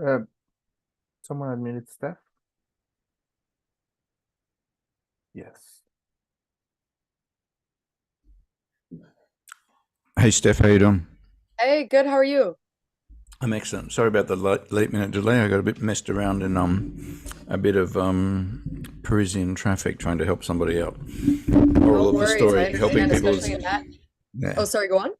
Uh, Someone admitted Steph? Yes. Hey Steph, how you doing? Hey, good. How are you? I'm excellent. Sorry about the late minute delay. I got a bit messed around in a bit of Parisian traffic trying to help somebody out. No Moral of the worries. I story: helping understand, people is especially in that. yeah. Oh, sorry, go on.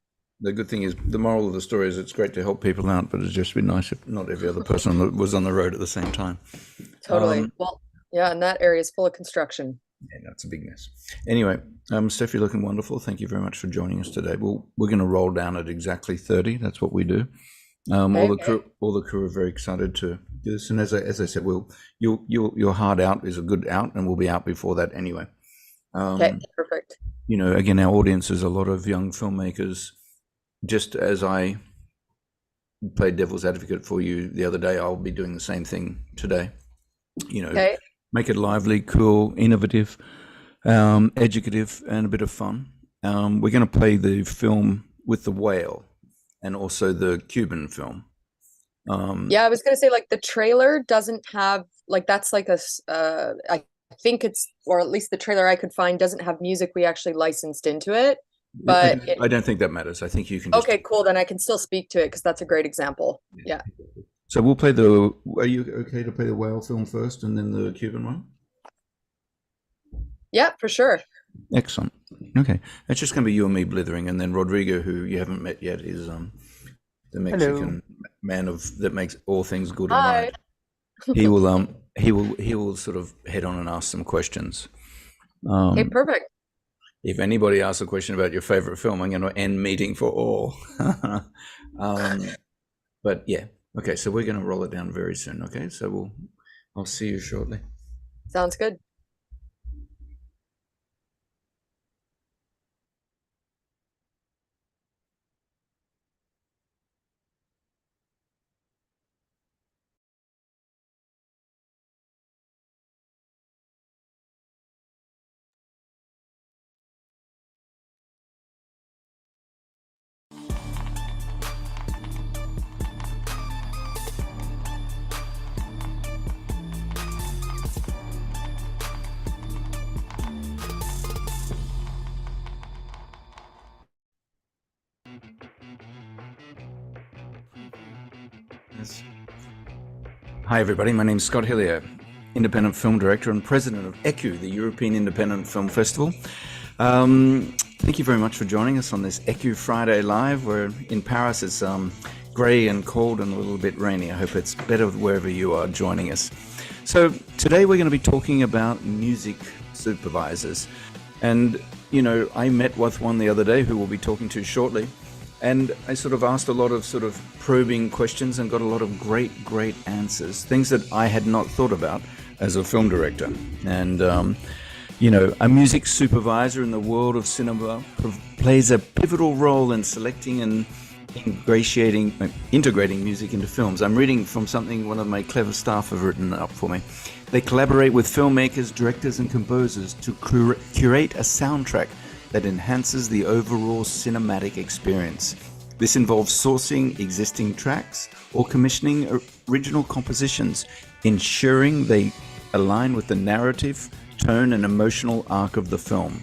The good thing is the moral of the story is it's great to help people out, but it's just been nice if not every other person was on the road at the same time. Totally. Well, yeah, and that area is full of construction. Yeah, that's a big mess. Anyway, Steph, you're looking wonderful. Thank you very much for joining us today. We're going to roll down at exactly 30. That's what we do. All Okay. the crew are very excited to do this. And as I said, your hard out is a good out, and we'll be out before that anyway. Okay, Um, perfect. Again, our audience is a lot of young filmmakers. Just as I played devil's advocate for you the other day, I'll be doing the same thing today. Okay. Make it lively, cool, innovative, educative, and a bit of fun. We're going to play the film with the whale and also the Cuban film. Yeah, I was gonna say like the trailer doesn't have like that's like I think it's or at least the trailer I could find doesn't have music we actually licensed into it. I But don't, it I don't think that matters. I think you can just. okay, cool. Then I can still speak to it because that's a great example. Yeah. So we'll play the. Are you okay to play the whale film first and then the Cuban one? Yeah, for sure. Excellent. Okay, it's just going to be you and me blithering, and then Rodrigo, who you haven't met yet, is the Hello. Mexican man of that makes all things good and Hi. right. He will sort of head on and ask some questions. Okay, Um, perfect. if anybody asks a question about your favorite film, I'm going to end meeting for all. But yeah, okay. So we're going to roll it down very soon. Okay, so I'll see you shortly. Sounds good. Yes. Hi, everybody. My name's Scott Hillier, independent film director and president of ECU, the European Independent Film Festival. Thank you very much for joining us on this ECU Friday Live. We're in Paris. It's grey and cold and a little bit rainy. I hope it's better wherever you are joining us. So today we're going to be talking about music supervisors. And, I met with one the other day who we'll be talking to shortly. And I sort of asked a lot of sort of probing questions and got a lot of great answers, things that I had not thought about as a film director. And, a music supervisor in the world of cinema plays a pivotal role in selecting and integrating music into films. I'm reading from something one of my clever staff have written up for me. They collaborate with filmmakers, directors, and composers to curate a soundtrack that enhances the overall cinematic experience. This involves sourcing existing tracks or commissioning original compositions, ensuring they align with the narrative, tone, and emotional arc of the film.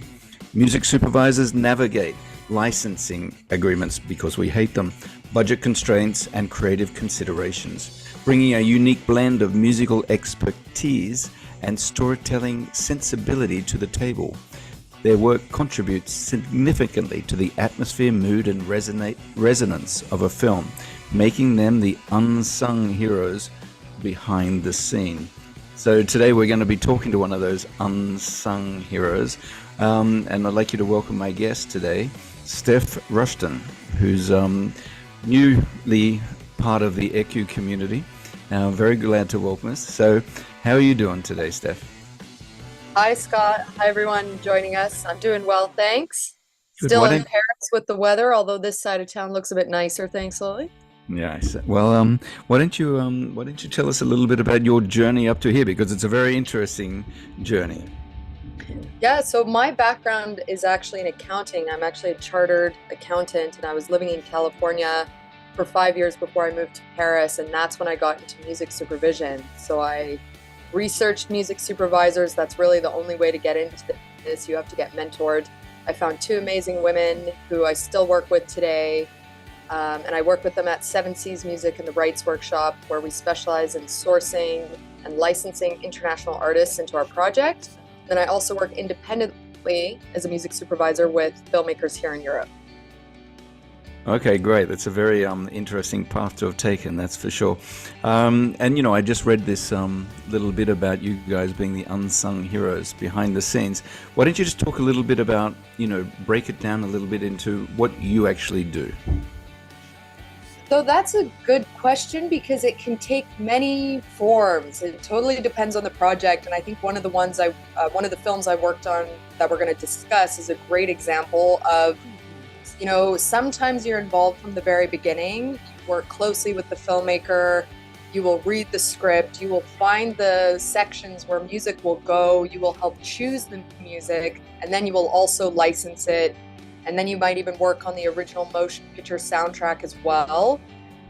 Music supervisors navigate licensing agreements because we hate them, budget constraints, and creative considerations, bringing a unique blend of musical expertise and storytelling sensibility to the table. Their work contributes significantly to the atmosphere, mood, and resonance of a film, making them the unsung heroes behind the scene. So today we're going to be talking to one of those unsung heroes, and I'd like you to welcome my guest today, Steph Rushton, who's newly part of the ECU community. Very glad to welcome us. So how are you doing today, Steph? Hi, Scott. Hi, everyone joining us. I'm doing well, thanks. Good. Still in Paris with the weather, although this side of town looks a bit nicer, thankfully. Yeah. Well, why don't you tell us a little bit about your journey up to here, because it's a very interesting journey. Yeah, so my background is actually in accounting. I'm actually a chartered accountant, and I was living in California for 5 years before I moved to Paris, and that's when I got into music supervision. So I researched music supervisors. That's really the only way to get into this. You have to get mentored. I found two amazing women who I still work with today. And I work with them at Seven Seas Music in the Rights Workshop, where we specialize in sourcing and licensing international artists into our project. Then I also work independently as a music supervisor with filmmakers here in Europe. Okay, great. That's a very interesting path to have taken, that's for sure. And, you know, I just read this little bit about you guys being the unsung heroes behind the scenes. Why don't you just talk a little bit about, you know, break it down a little bit into what you actually do? So that's a good question because it can take many forms. It totally depends on the project, and I think one of the films I worked on that we're going to discuss is a great example of, you know, sometimes you're involved from the very beginning. You work closely with the filmmaker. You will read the script. You will find the sections where music will go. You will help choose the music, and then you will also license it. And then you might even work on the original motion picture soundtrack as well.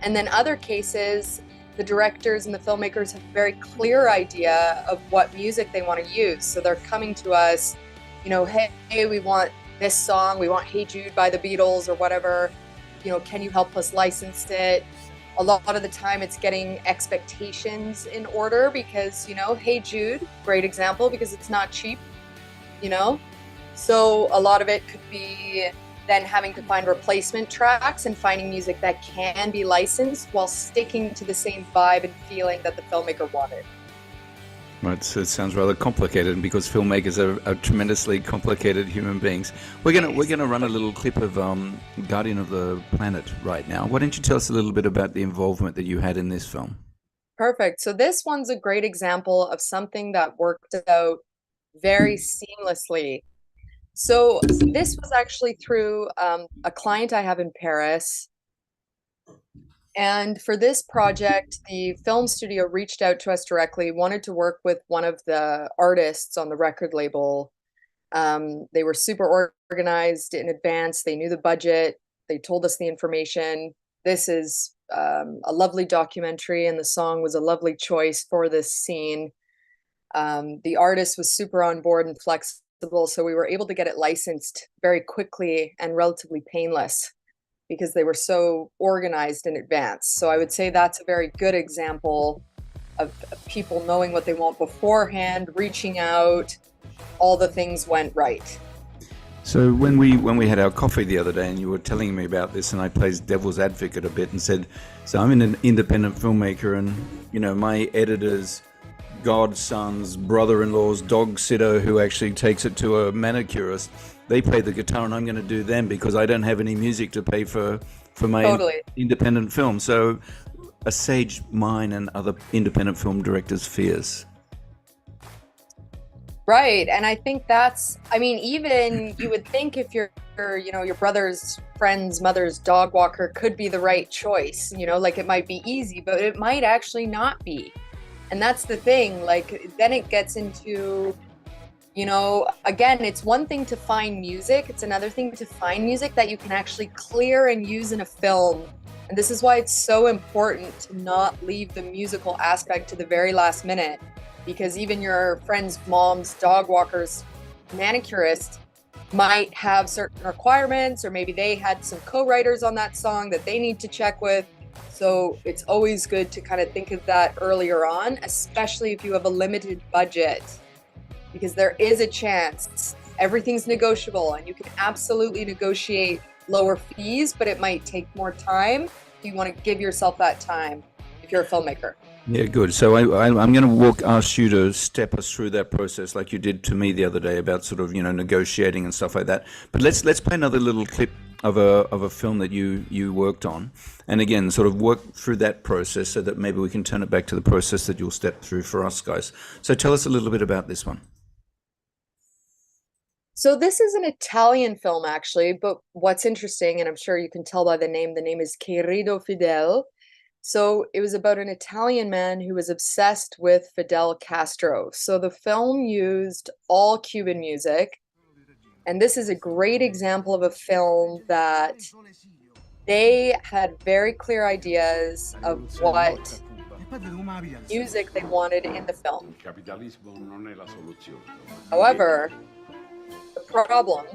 And then other cases, the directors and the filmmakers have a very clear idea of what music they want to use. So they're coming to us, you know, hey, we want this song, we want Hey Jude by the Beatles or whatever, you know, can you help us license it? A lot of the time it's getting expectations in order because, you know, Hey Jude, great example because it's not cheap, you know? So a lot of it could be then having to find replacement tracks and finding music that can be licensed while sticking to the same vibe and feeling that the filmmaker wanted. Well, it sounds rather complicated because filmmakers are tremendously complicated human beings. We're gonna run a little clip of Guardian of the Planet right now. Why don't you tell us a little bit about the involvement that you had in this film? Perfect. So this one's a great example of something that worked out very seamlessly. So this was actually through a client I have in Paris. And for this project, the film studio reached out to us directly, wanted to work with one of the artists on the record label. They were super organized in advance. They knew the budget. They told us the information. This is a lovely documentary, and the song was a lovely choice for this scene. The artist was super on board and flexible, so we were able to get it licensed very quickly and relatively painless because they were so organized in advance. So I would say that's a very good example of people knowing what they want beforehand, reaching out, all the things went right. So when we had our coffee the other day and you were telling me about this and I played devil's advocate a bit and said, so I'm an independent filmmaker and, you know, my editor's godson's brother-in-law's dog sitter who actually takes it to a manicurist, they play the guitar and I'm going to do them because I don't have any music to pay for my Totally. independent film. So assuage mine and other independent film directors' fears. Right. And I think that's, I mean, even you would think if you know, your brother's friend's mother's dog walker could be the right choice, you know, like it might be easy, but it might actually not be. And that's the thing, like, then it gets into, you know, again, it's one thing to find music. It's another thing to find music that you can actually clear and use in a film. And this is why it's so important to not leave the musical aspect to the very last minute, because even your friend's mom's dog walker's manicurist might have certain requirements, or maybe they had some co-writers on that song that they need to check with. So it's always good to kind of think of that earlier on, especially if you have a limited budget, because there is a chance everything's negotiable and you can absolutely negotiate lower fees, but it might take more time. You want to give yourself that time if you're a filmmaker. Yeah, good. So I'm going to ask you to step us through that process like you did to me the other day about sort of, you know, negotiating and stuff like that. But let's play another little clip of a film that you worked on, and again, sort of work through that process so that maybe we can turn it back to the process that you'll step through for us guys. So tell us a little bit about this one. So this is an Italian film, actually, but what's interesting, and I'm sure you can tell by the name is Querido Fidel. So it was about an Italian man who was obsessed with Fidel Castro. So the film used all Cuban music. And this is a great example of a film that they had very clear ideas of what music they wanted in the film. However, the problem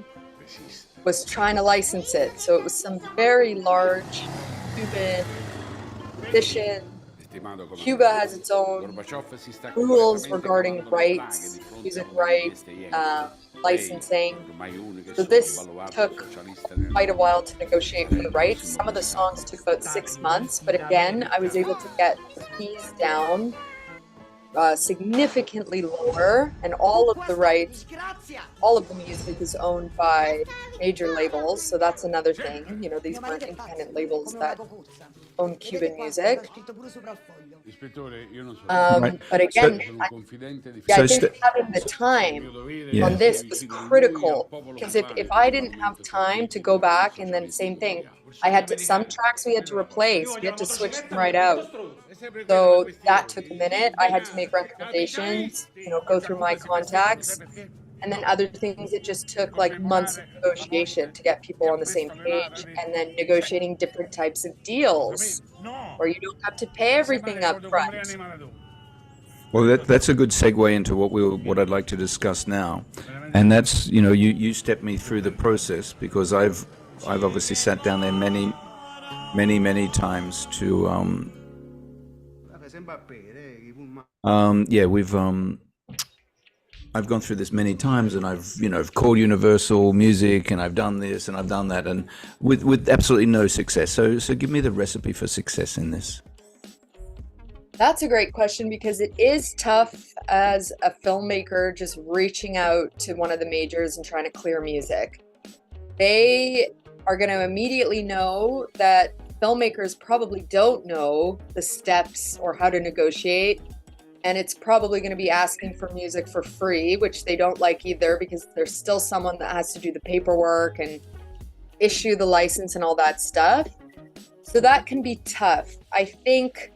was trying to license it. So it was some very large Cuban edition. Cuba has its own rules regarding rights, music rights, licensing. So this took quite a while to negotiate for the rights. Some of the songs took about 6 months, but again, I was able to get the fees down significantly lower, and all of the rights, all of the music is owned by major labels. So that's another thing. You know, these weren't independent labels that own Cuban music. But again, I think having the time on this was critical, because if I didn't have time to go back, and then same thing, I had to, some tracks we had to replace, we had to switch them right out. So that took a minute. I had to make recommendations, you know, go through my contacts. And then other things, it just took like months of negotiation to get people on the same page, and then negotiating different types of deals where you don't have to pay everything up front. Well, that's a good segue into what I'd like to discuss now, and that's, you know, you stepped me through the process, because I've obviously sat down there many times to I've gone through this many times, and I've called Universal Music, and I've done this and I've done that, and with absolutely no success. So give me the recipe for success in this. That's a great question, because it is tough as a filmmaker just reaching out to one of the majors and trying to clear music. They are going to immediately know that filmmakers probably don't know the steps or how to negotiate. And it's probably going to be asking for music for free, which they don't like either, because there's still someone that has to do the paperwork and issue the license and all that stuff. So that can be tough. I think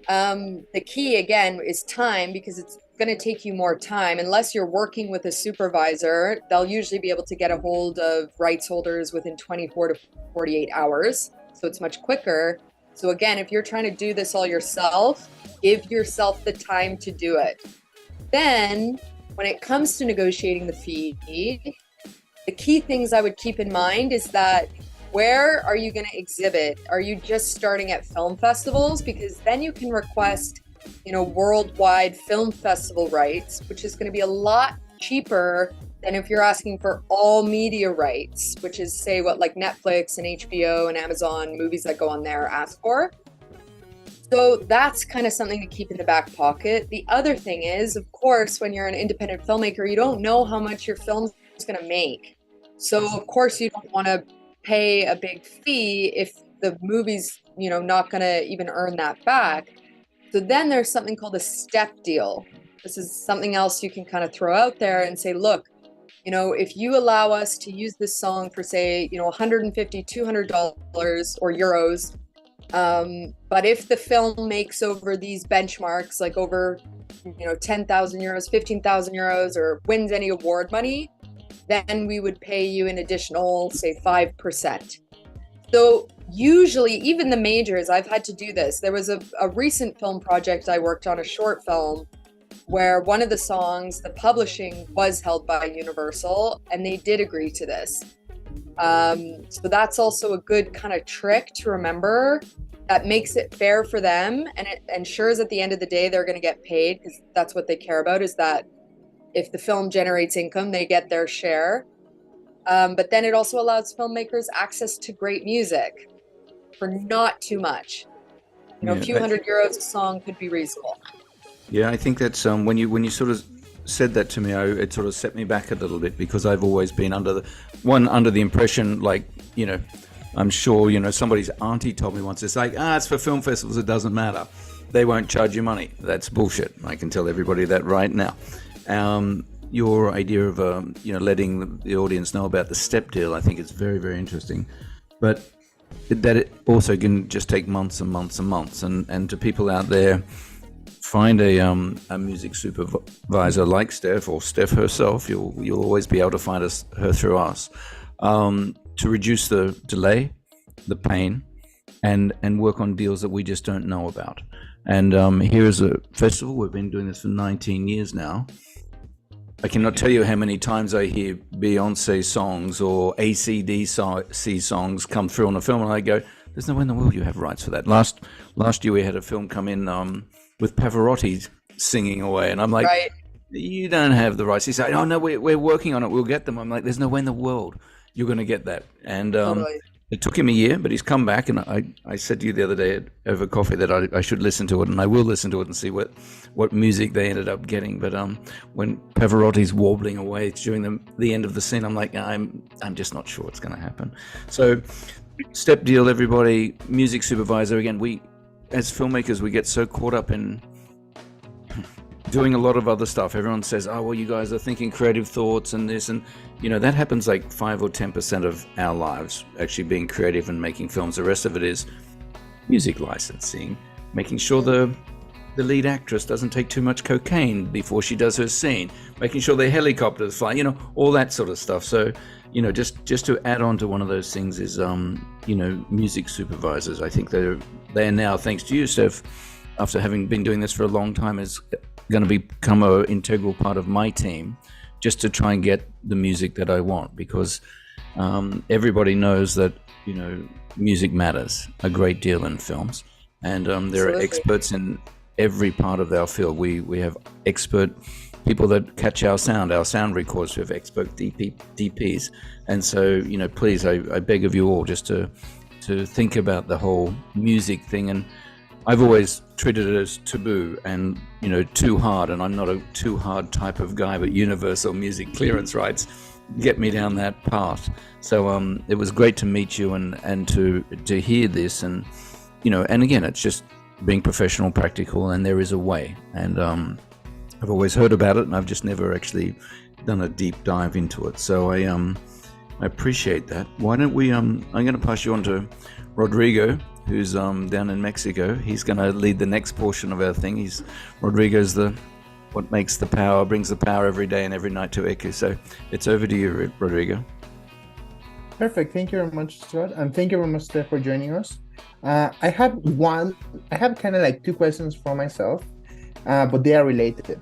the key, again, is time, because it's going to take you more time. Unless you're working with a supervisor, they'll usually be able to get a hold of rights holders within 24 to 48 hours. So it's much quicker. So again, if you're trying to do this all yourself, give yourself the time to do it. Then when it comes to negotiating the fee, the key things I would keep in mind is that, where are you going to exhibit? Are you just starting at film festivals? Because then you can request, you know, worldwide film festival rights, which is going to be a lot cheaper than if you're asking for all media rights, which is, say, what like Netflix and HBO and Amazon movies that go on there ask for. So that's kind of something to keep in the back pocket. The other thing is, of course, when you're an independent filmmaker, you don't know how much your film is going to make. So of course you don't want to pay a big fee if the movie's, you know, not going to even earn that back. So then there's something called a step deal. This is something else you can kind of throw out there and say, look, you know, if you allow us to use this song for, say, you know, $150, $200 or euros, but if the film makes over these benchmarks, like over, you know, 10,000 euros, 15,000 euros, or wins any award money, then we would pay you an additional, say, 5%. So usually, even the majors, I've had to do this. There was a recent film project I worked on, a short film, where one of the songs, the publishing was held by Universal, and they did agree to this. So that's also a good kind of trick to remember that makes it fair for them, and it ensures at the end of the day they're going to get paid, because that's what they care about, is that if the film generates income, they get their share. But then it also allows filmmakers access to great music for not too much. You know, a few hundred euros a song could be reasonable. Yeah, I think that's when you sort of said that to me, it sort of set me back a little bit, because I've always been under the impression, like, you know, I'm sure, you know, somebody's auntie told me once, it's like, it's for film festivals, it doesn't matter. They won't charge you money. That's bullshit. I can tell everybody that right now. Your idea of, you know, letting the audience know about the step deal, I think it's very, very interesting. But that it also can just take months and months and months. And to people out there, find a music supervisor like Steph, or Steph herself. You'll always be able to find her through us, to reduce the delay the pain and work on deals that we just don't know about. And here is a festival. We've been doing this for 19 years now. I cannot tell you how many times I hear Beyonce songs or AC/DC songs come through on a film, and I go, "There's no way in the world you have rights for that." Last year we had a film come in with Pavarotti singing away, and I'm like, Right. "You don't have the rights." He said, "Oh no, we're working on it. We'll get them." I'm like, "There's no way in the world you're going to get that." And Totally. it took him a year, but he's come back, and I said to you the other day over coffee that I should listen to it, and I will listen to it and see what music they ended up getting. But when Pavarotti's warbling away during the end of the scene, I'm like, I'm just not sure it's going to happen. So, step deal, everybody. Music supervisor. Again, we as filmmakers, we get so caught up in doing a lot of other stuff. Everyone says, "Oh, well, you guys are thinking creative thoughts and this," and that happens like 5 or 10% of our lives, actually being creative and making films. The rest of it is music licensing, making sure the lead actress doesn't take too much cocaine before she does her scene, making sure the helicopters fly, all that sort of stuff. So, just to add on to one of those things is, music supervisors. I think they're now, thanks to you, Steph, after having been doing this for a long time, is going to become an integral part of my team, just to try and get the music that I want, because everybody knows that music matters a great deal in films, and there are experts in every part of our field. We have expert people that catch our sound recorders. We have expert DPs, and so please, I beg of you all just to think about the whole music thing. And I've always treated it as taboo and, too hard, and I'm not a too hard type of guy, but universal music clearance rights get me down that path. So it was great to meet you and to hear this, and and again, it's just being professional, practical, and there is a way. And I've always heard about it, and I've just never actually done a deep dive into it. So I appreciate that. Why don't we I'm going to pass you on to Rodrigo, who's down in Mexico. He's going to lead the next portion of our thing. Rodrigo's what makes the power, brings the power every day and every night to Eku. So it's over to you, Rodrigo. Perfect. Thank you very much, Scott, and thank you very much, Steph, for joining us. I have kind of like two questions for myself, but they are related.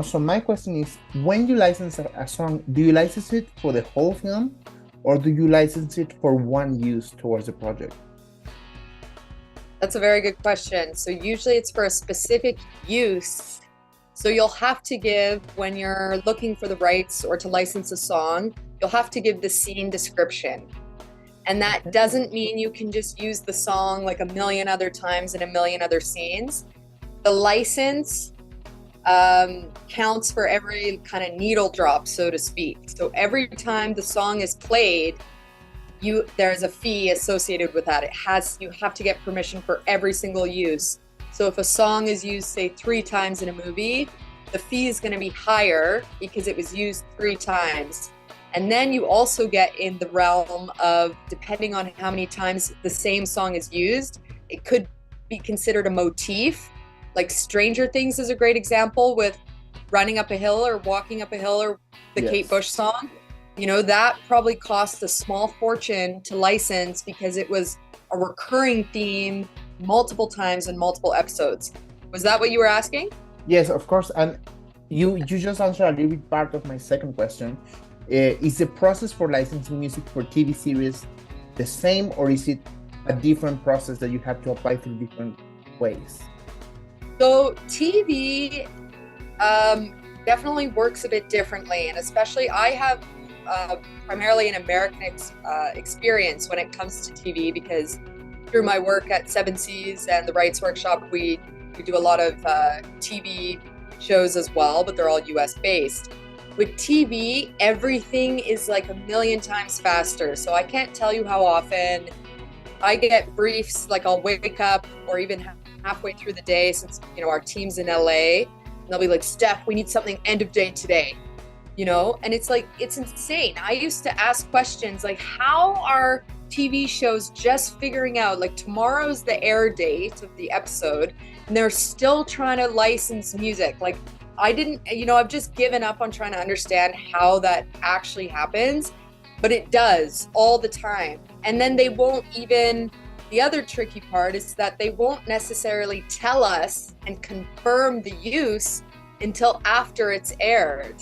So my question is, when you license a song, do you license it for the whole film, or do you license it for one use towards the project? That's a very good question. So usually it's for a specific use. So you'll have to give, when you're looking for the rights or to license a song, you'll have to give the scene description. And that doesn't mean you can just use the song like a million other times in a million other scenes. The license counts for every kind of needle drop, so to speak. So every time the song is played, there's a fee associated with that. You have to get permission for every single use. So if a song is used, say, 3 times in a movie, the fee is going to be higher because it was used 3 times. And then you also get in the realm of, depending on how many times the same song is used, it could be considered a motif. Like Stranger Things is a great example with Running Up a Hill or Walking Up a Hill, or the Kate Bush song. That probably cost a small fortune to license because it was a recurring theme multiple times in multiple episodes. Was that what you were asking? Yes, of course. And you just answered a little bit part of my second question. Is the process for licensing music for TV series the same, or is it a different process that you have to apply through different ways? So TV definitely works a bit differently, and especially I have primarily an American experience when it comes to TV, because through my work at Seven Seas and the Rights Workshop, we do a lot of TV shows as well, but they're all US based. With TV, everything is like a million times faster. So I can't tell you how often I get briefs, like I'll wake up or even halfway through the day, since our team's in LA, and they'll be like, "Steph, we need something end of day today." And it's like, it's insane. I used to ask questions like, how are TV shows just figuring out, like, tomorrow's the air date of the episode and they're still trying to license music? Like, I've just given up on trying to understand how that actually happens. but it does all the time. And then they won't even, the other tricky part is that they won't necessarily tell us and confirm the use until after it's aired.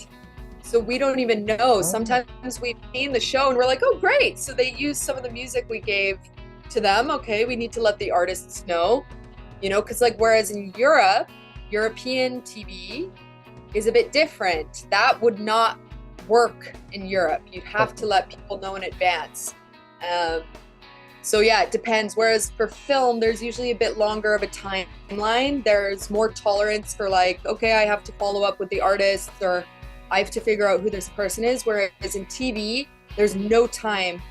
So we don't even know. Sometimes we've seen the show and we're like, oh, great. So they use some of the music we gave to them. Okay, we need to let the artists know, you know, because like, whereas in Europe, European TV is a bit different. That would not work in Europe. You'd have to let people know in advance. So yeah, it depends. Whereas for film, there's usually a bit longer of a timeline. There's more tolerance for like, okay, I have to follow up with the artist, or I have to figure out who this person is. Whereas in TV, there's no time.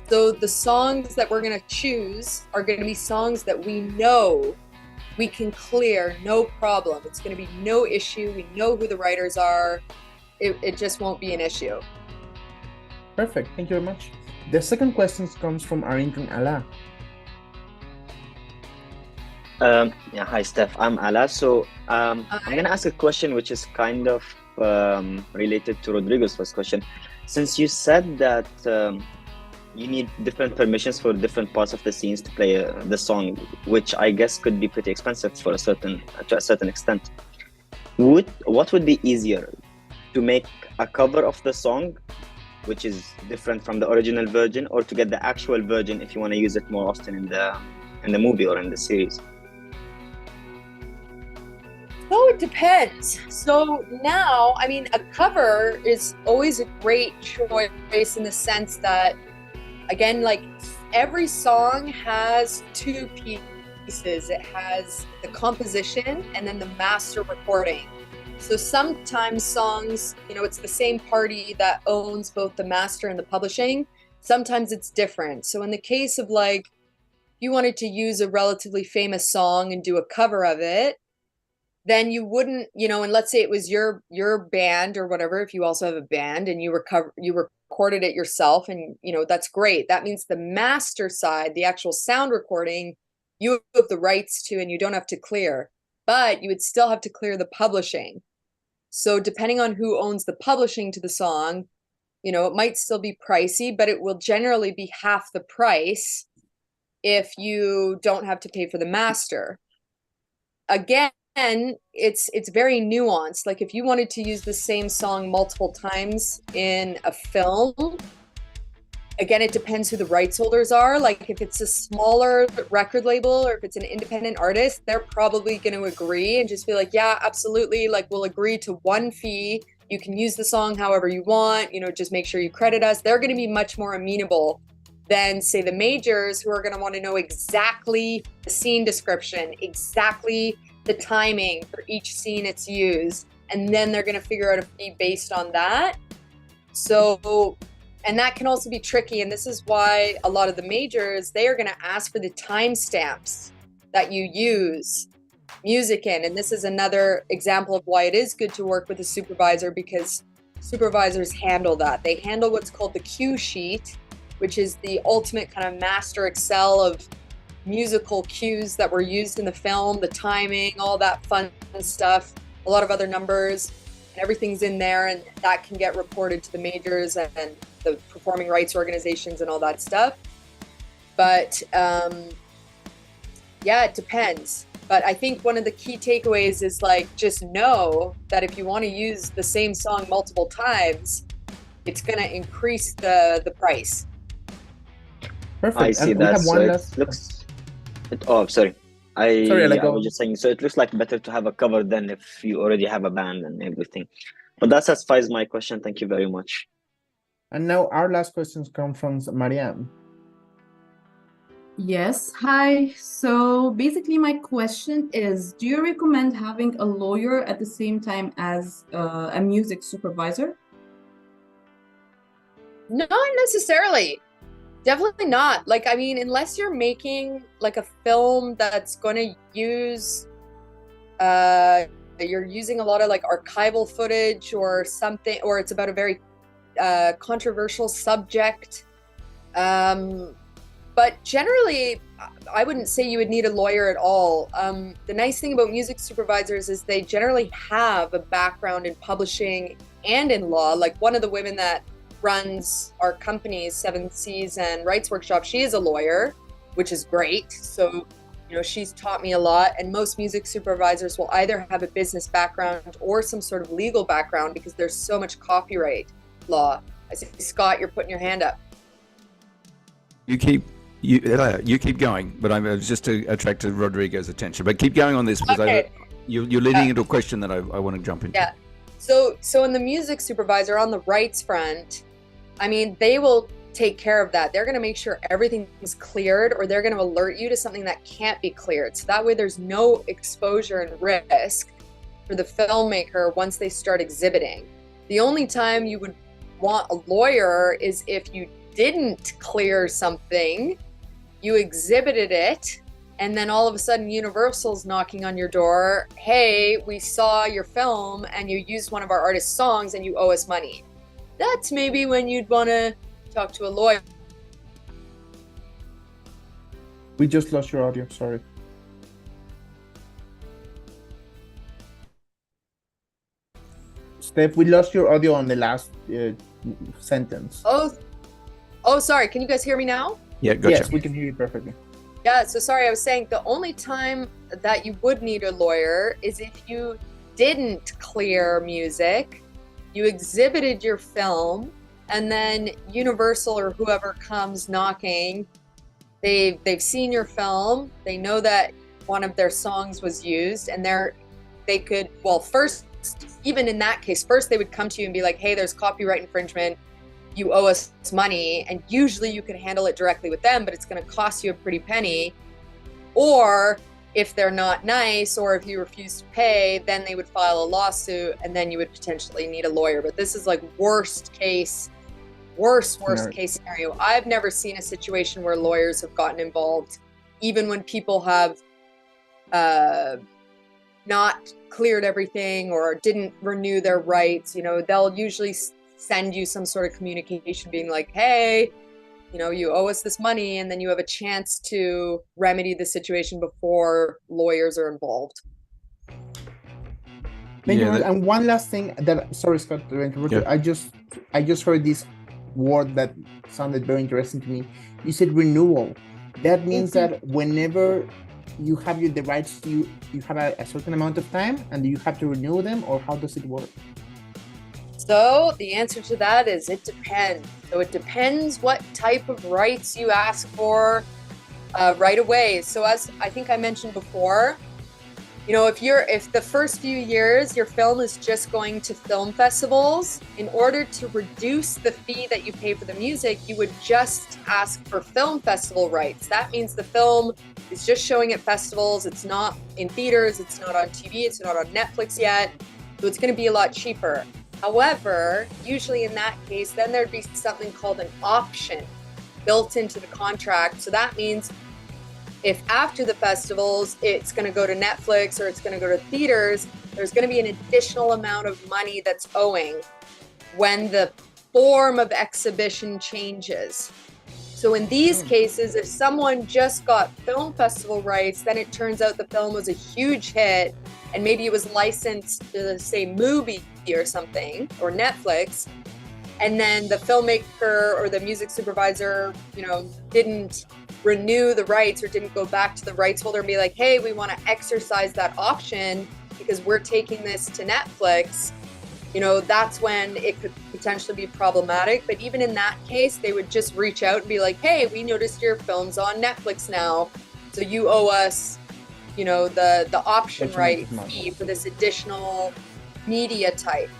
So the songs that we're gonna choose are gonna be songs that we know we can clear, no problem. It's gonna be no issue. We know who the writers are. It just won't be an issue. Perfect. Thank you very much. The second question comes from our intern, Ala. Yeah, hi, Steph. I'm Ala. So I'm going to ask a question which is kind of related to Rodrigo's first question. Since you said that you need different permissions for different parts of the scenes to play the song, which I guess could be pretty expensive to a certain extent. What would be easier, to make a cover of the song, which is different from the original version, or to get the actual version if you want to use it more often in the movie or in the series? So it depends. So now, I mean, a cover is always a great choice in the sense that, again, like every song has two pieces. It has the composition and then the master recording. So sometimes songs, you know, it's the same party that owns both the master and the publishing. Sometimes it's different. So in the case of like, you wanted to use a relatively famous song and do a cover of it, then you wouldn't, you know, and let's say it was your band or whatever, if you also have a band and you recorded it yourself, and, you know, that's great. That means the master side, the actual sound recording, you have the rights to, and you don't have to clear, but you would still have to clear the publishing. So depending on who owns the publishing to the song, you know, it might still be pricey, but it will generally be half the price if you don't have to pay for the master. Again, it's very nuanced. Like if you wanted to use the same song multiple times in a film, again, it depends who the rights holders are. Like if it's a smaller record label or if it's an independent artist, they're probably going to agree and just be like, yeah, absolutely. Like we'll agree to one fee. You can use the song however you want, you know, just make sure you credit us. They're going to be much more amenable than say the majors, who are going to want to know exactly the scene description, exactly the timing for each scene it's used. And then they're going to figure out a fee based on that. So, and that can also be tricky. And this is why a lot of the majors, they are going to ask for the timestamps that you use music in. And this is another example of why it is good to work with a supervisor, because supervisors handle that. They handle what's called the cue sheet, which is the ultimate kind of master Excel of musical cues that were used in the film, the timing, all that fun stuff, a lot of other numbers, and everything's in there, and that can get reported to the majors and the performing rights organizations and all that stuff. But yeah, it depends. But I think one of the key takeaways is like, just know that if you want to use the same song multiple times, it's going to increase the price. Perfect. I see And we that. have So one it last. looks. Oh, sorry. I Go. was just saying. So it looks like better to have a cover than if you already have a band and everything. But that satisfies my question. Thank you very much. And now our last questions come from Mariam. Yes, hi. So basically, my question is, do you recommend having a lawyer at the same time as a music supervisor? Not necessarily. Definitely not. Like, I mean, unless you're making like a film that's going to use, you're using a lot of like archival footage or something, or it's about a very controversial subject. But generally, I wouldn't say you would need a lawyer at all. The nice thing about music supervisors is they generally have a background in publishing and in law. Like one of the women that runs our companies, Seven Seas and Rights Workshop, she is a lawyer, which is great. So, you know, she's taught me a lot. And most music supervisors will either have a business background or some sort of legal background because there's so much copyright law. I see, Scott, you're putting your hand up. You keep going, but I'm just to attract Rodrigo's attention. But keep going on this because Okay. you're leading into a question that I want to jump into. Yeah. So in the music supervisor on the rights front, I mean, they will take care of that. They're going to make sure everything's cleared, or they're going to alert you to something that can't be cleared. So that way there's no exposure and risk for the filmmaker once they start exhibiting. The only time you would want a lawyer is if you didn't clear something, you exhibited it, and then all of a sudden Universal's knocking on your door. Hey, we saw your film and you used one of our artist's songs and you owe us money. That's maybe when you'd want to talk to a lawyer. We just lost your audio, sorry. Steph, we lost your audio on the last sentence. Oh, sorry. Can you guys hear me now? Yeah, gotcha. Yes, we can hear you perfectly. Yeah, so sorry, I was saying the only time that you would need a lawyer is if you didn't clear music, you exhibited your film, and then Universal or whoever comes knocking, they've seen your film, they know that one of their songs was used, and they could, well, first, even in that case, first they would come to you and be like, hey, there's copyright infringement, you owe us money, and usually you can handle it directly with them, but it's going to cost you a pretty penny. Or if they're not nice, or if you refuse to pay, then they would file a lawsuit, and then you would potentially need a lawyer. But this is like worst case scenario. I've never seen a situation where lawyers have gotten involved, even when people have not cleared everything or didn't renew their rights. You know, they'll usually send you some sort of communication being like, hey, you know, you owe us this money, and then you have a chance to remedy the situation before lawyers are involved. Thank you. And one last thing that, sorry, Scott, to interrupt you. I just heard this word that sounded very interesting to me. You said renewal. That means that whenever you have the rights, you have a certain amount of time, and you have to renew them, or how does it work? So the answer to that is it depends. So it depends what type of rights you ask for right away. So as I think I mentioned before, you know, if the first few years your film is just going to film festivals, in order to reduce the fee that you pay for the music, you would just ask for film festival rights. That means the film is just showing at festivals. It's not in theaters. It's not on TV. It's not on Netflix yet. So it's going to be a lot cheaper. However, usually in that case, then there'd be something called an option built into the contract. So that means if after the festivals, it's going to go to Netflix or it's going to go to theaters, there's going to be an additional amount of money that's owing when the form of exhibition changes. So in these cases, if someone just got film festival rights, then it turns out the film was a huge hit, and maybe it was licensed to, say, Mubi or something, or Netflix, and then the filmmaker or the music supervisor, you know, didn't renew the rights or didn't go back to the rights holder and be like, hey, we want to exercise that option because we're taking this to Netflix, you know, that's when it could potentially be problematic. But even in that case, they would just reach out and be like, hey, we noticed your film's on Netflix now, so you owe us, you know, the option right fee for this additional media type.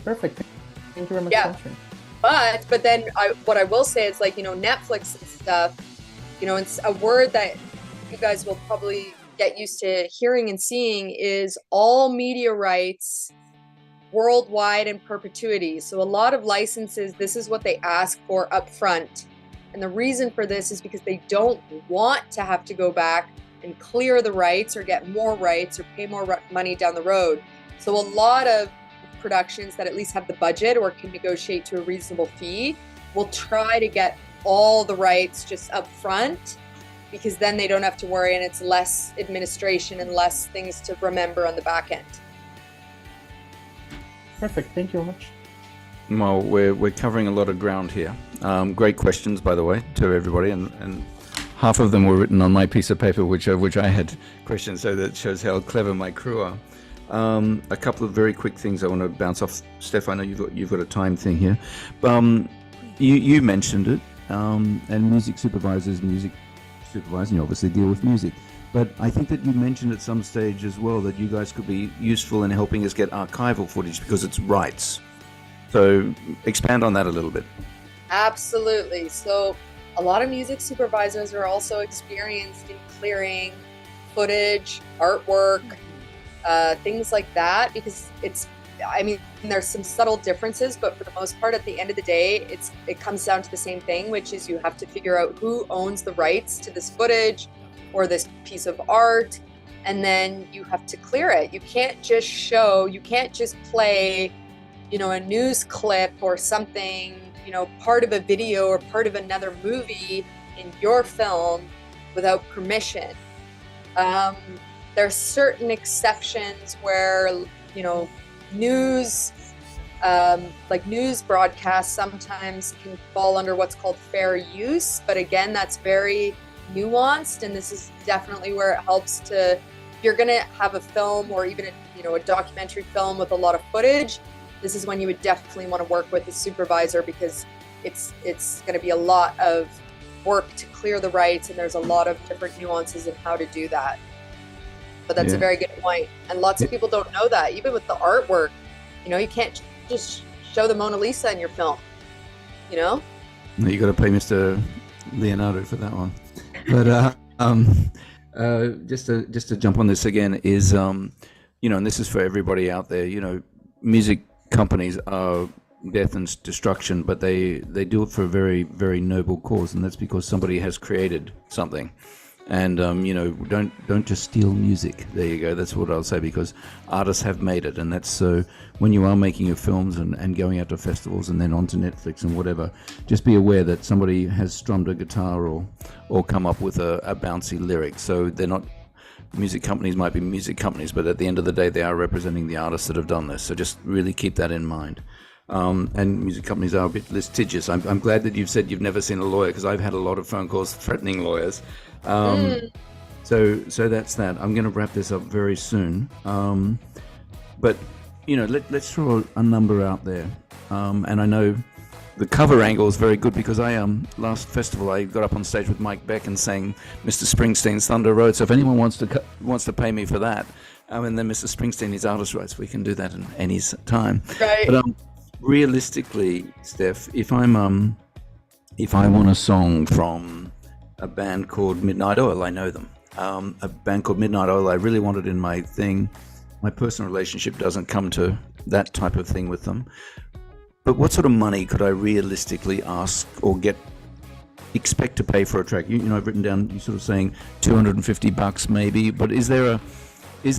Perfect. Thank you very much. Yeah. But then what I will say is, like, you know, Netflix and stuff, you know, it's a word that you guys will probably get used to hearing and seeing is all media rights worldwide in perpetuity. So a lot of licenses, this is what they ask for up front. And the reason for this is because they don't want to have to go back and clear the rights or get more rights or pay more money down the road. So a lot of productions that at least have the budget or can negotiate to a reasonable fee will try to get all the rights just up front, because then they don't have to worry and it's less administration and less things to remember on the back end. Perfect. Thank you very much. Well, we're covering a lot of ground here. Great questions, by the way, to everybody, and half of them were written on my piece of paper, which I had questions, so that shows how clever my crew are. A couple of very quick things I want to bounce off. Steph, I know you've got a time thing here. You mentioned it, and music supervising, you obviously deal with music. But I think that you mentioned at some stage as well that you guys could be useful in helping us get archival footage because it's rights. So expand on that a little bit. Absolutely. So a lot of music supervisors are also experienced in clearing footage, artwork, things like that, because there's some subtle differences, but for the most part, at the end of the day, it comes down to the same thing, which is you have to figure out who owns the rights to this footage or this piece of art, and then you have to clear it. You can't just play, a news clip or something, part of a video or part of another movie in your film without permission. There's certain exceptions where, news, like news broadcasts sometimes can fall under what's called fair use. But again, that's very nuanced. And this is definitely where it helps to, if you're going to have a film or even a documentary film with a lot of footage, this is when you would definitely want to work with a supervisor, because it's going to be a lot of work to clear the rights, and there's a lot of different nuances in how to do that. But that's a very good point. And lots of people don't know that. Even with the artwork, you can't just show the Mona Lisa in your film, No, you got to pay Mr. Leonardo for that one. But just to jump on this again is, and this is for everybody out there, music companies are death and destruction, but they do it for a very, very noble cause, and that's because somebody has created something. And don't just steal music. There you go. That's what I'll say, because artists have made it, and that's so. When you are making your films and going out to festivals and then onto Netflix and whatever, just be aware that somebody has strummed a guitar or come up with a bouncy lyric. So they're not. Music companies might be music companies, but at the end of the day, they are representing the artists that have done this. So just really keep that in mind. And music companies are a bit litigious. I'm glad that you've said you've never seen a lawyer, because I've had a lot of phone calls threatening lawyers. So that's that. I'm going to wrap this up very soon. But let's throw a number out there. And I know the cover angle is very good, because last festival I got up on stage with Mike Beck and sang Mr. Springsteen's Thunder Road. So if anyone wants to pay me for that, and then Mr. Springsteen, his artist rights, we can do that in any time. Right. But realistically, Steph, if I want a song from a band called Midnight Oil, I know them. A band called Midnight Oil, I really want it in my thing. My personal relationship doesn't come to that type of thing with them. But what sort of money could I realistically ask or expect to pay for a track? I've written down, you sort of saying $250 maybe, but is there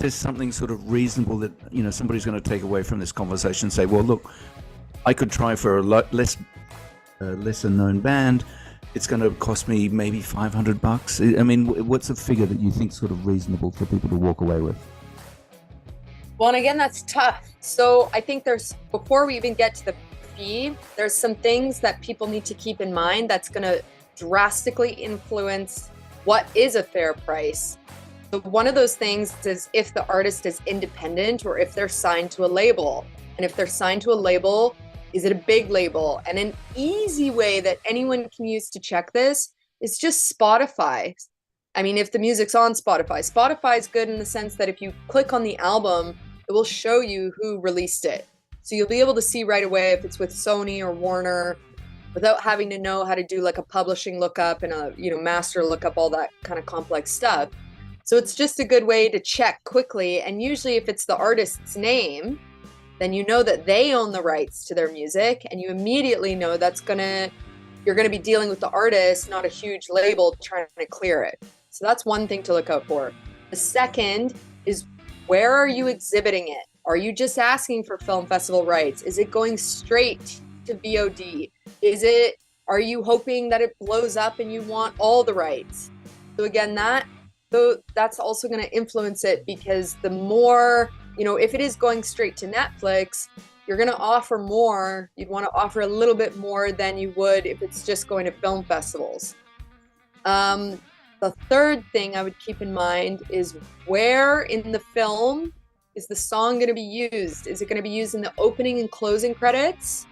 something sort of reasonable that, somebody's going to take away from this conversation and say, well, look, I could try for a lesser known band. It's going to cost me maybe $500. I mean, what's a figure that you think sort of reasonable for people to walk away with? Well, and again, that's tough. So I think before we even get to the fee, there's some things that people need to keep in mind that's going to drastically influence what is a fair price. So one of those things is if the artist is independent or if they're signed to a label. And if they're signed to a label, is it a big label? And an easy way that anyone can use to check this is just Spotify. I mean, if the music's on Spotify is good in the sense that if you click on the album, it will show you who released it. So you'll be able to see right away if it's with Sony or Warner without having to know how to do like a publishing lookup and a master lookup, all that kind of complex stuff. So it's just a good way to check quickly. And usually if it's the artist's name, then you know that they own the rights to their music, and you immediately know you're going to be dealing with the artist, not a huge label trying to clear it. So that's one thing to look out for. The second is, where are you exhibiting it? Are you just asking for film festival rights? Is it going straight to VOD? Are you hoping that it blows up and you want all the rights? So again, that's also going to influence it, because the more, if it is going straight to Netflix, you're going to offer more. You'd want to offer a little bit more than you would if it's just going to film festivals. The third thing I would keep in mind is where in the film is the song going to be used? Is it going to be used in the opening and closing credits,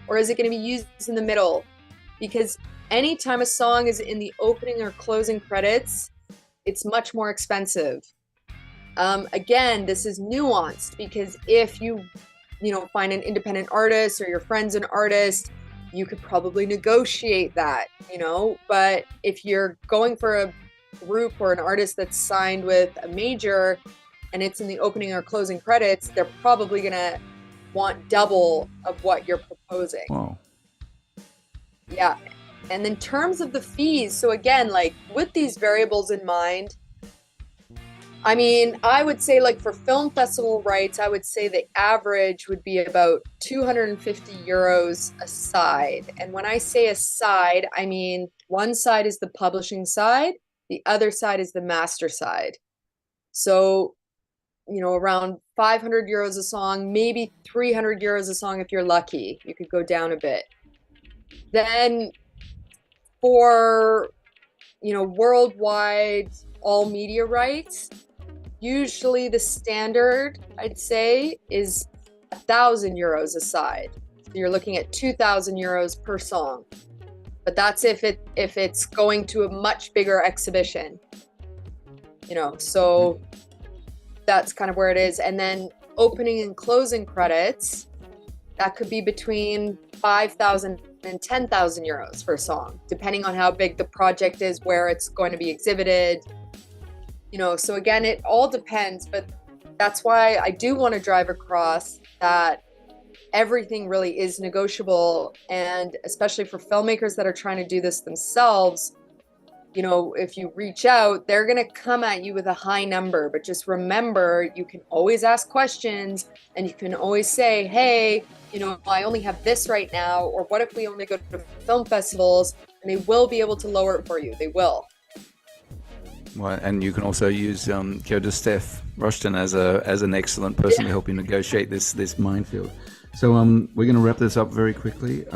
or is it going to be used in the middle? Because anytime a song is in the opening or closing credits, it's much more expensive. Again, this is nuanced, because if you find an independent artist or your friend's an artist, you could probably negotiate that, but if you're going for a group or an artist that's signed with a major and it's in the opening or closing credits, they're probably gonna want double of what you're proposing. Wow. Yeah. And in terms of the fees, so again, like with these variables in mind, I mean, I would say like for film festival rights, I would say the average would be about 250 euros a side. And when I say a side, I mean one side is the publishing side, the other side is the master side. So, around 500 euros a song, maybe 300 euros a song if you're lucky. You could go down a bit. Then for, worldwide all media rights, usually the standard, I'd say, is 1,000 euros a side. So you're looking at 2,000 euros per song. But that's if it's going to a much bigger exhibition. So that's kind of where it is. And then opening and closing credits, that could be between 5,000 and 10,000 euros for a song, depending on how big the project is, where it's going to be exhibited. So again, it all depends, but that's why I do want to drive across that everything really is negotiable. And especially for filmmakers that are trying to do this themselves, if you reach out, they're going to come at you with a high number, but just remember, you can always ask questions and you can always say, hey, I only have this right now, or what if we only go to film festivals? And they will be able to lower it for you. They will. Well, and you can also use Steph Rushton as an excellent person to help you negotiate this minefield. So we're going to wrap this up very quickly.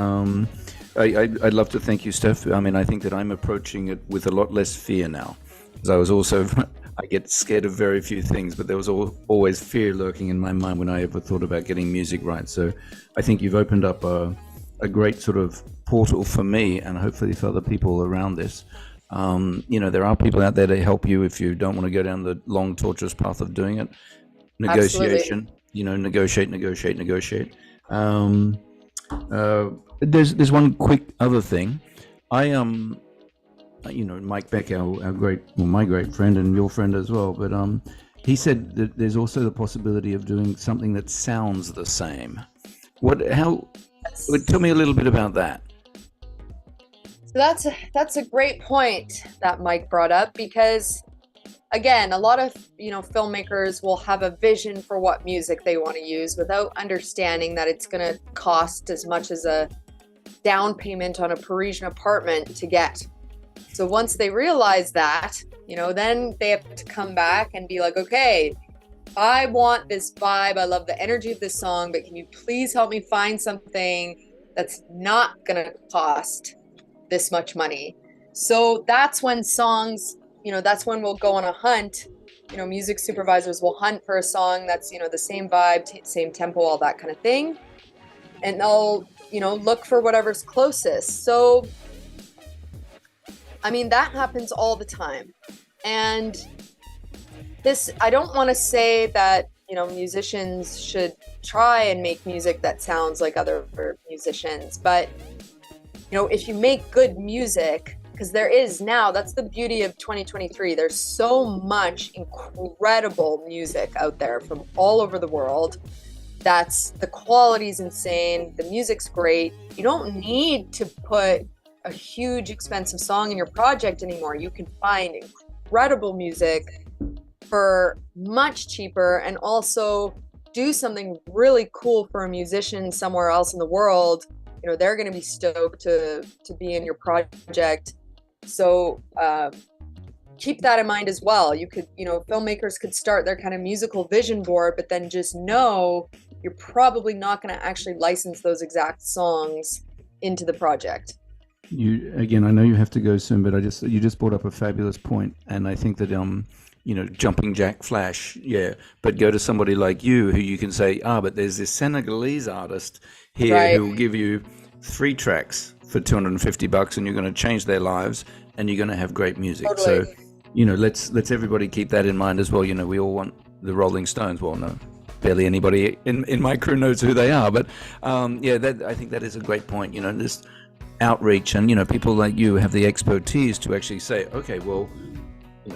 I'd love to thank you, Steph. I mean, I think that I'm approaching it with a lot less fear now. Because I get scared of very few things, but there was always fear lurking in my mind when I ever thought about getting music right. So I think you've opened up a great sort of portal for me, and hopefully for other people around this. There are people out there to help you if you don't want to go down the long, torturous path of doing it. Negotiation, negotiate. There's one quick other thing. Mike Beck, my great friend and your friend as well, but he said that there's also the possibility of doing something that sounds the same. Tell me a little bit about that. So that's a great point that Mike brought up, because again, a lot of filmmakers will have a vision for what music they want to use without understanding that it's going to cost as much as a down payment on a Parisian apartment to get. So once they realize that, then they have to come back and be like, okay, I want this vibe. I love the energy of this song, but can you please help me find something that's not going to cost this much money? So that's when songs, that's when we'll go on a hunt. Music supervisors will hunt for a song that's, the same vibe, same tempo, all that kind of thing. And they'll, look for whatever's closest. So, I mean, that happens all the time. And I don't want to say that, musicians should try and make music that sounds like other musicians, but if you make good music, because there is now, that's the beauty of 2023. There's so much incredible music out there from all over the world. The quality's insane. The music's great. You don't need to put a huge expensive song in your project anymore. You can find incredible music for much cheaper, and also do something really cool for a musician somewhere else in the world. They're going to be stoked to be in your project. So keep that in mind as well. You could, filmmakers could start their kind of musical vision board, but then just know you're probably not going to actually license those exact songs into the project. You again, I know you have to go soon, but you just brought up a fabulous point, and I think that jumping Jack Flash, yeah, but go to somebody like you who you can say, but there's this Senegalese artist here Right. who will give you 3 tracks for $250, and you're going to change their lives, and you're going to have great music. Totally. So, let's everybody keep that in mind as well. We all want the Rolling Stones. Well, no, barely anybody in my crew knows who they are, but I think that is a great point. This outreach, and people like you have the expertise to actually say, okay, well,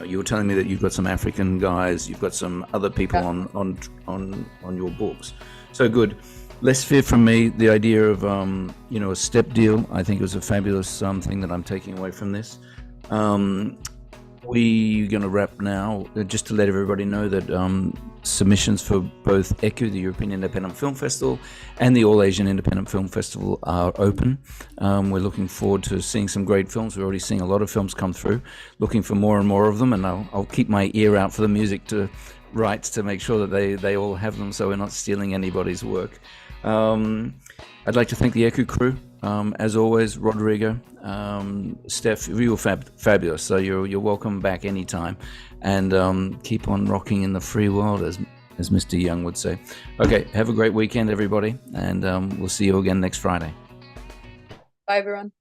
you were telling me that you've got some African guys, you've got some other people on your books. So good. Less fear from me. The idea of a step deal, I think, was a fabulous thing that I'm taking away from this. We're going to wrap now, just to let everybody know that submissions for both ECU, the European Independent Film Festival, and the All Asian Independent Film Festival are open. We're looking forward to seeing some great films. We're already seeing a lot of films come through, looking for more and more of them, and I'll keep my ear out for the music rights to make sure that they all have them, so we're not stealing anybody's work. I'd like to thank the ECU crew. As always, Rodrigo, Steph, you were fabulous. So you're welcome back anytime, and keep on rocking in the free world, as Mr. Young would say. Okay, have a great weekend, everybody, and we'll see you again next Friday. Bye, everyone.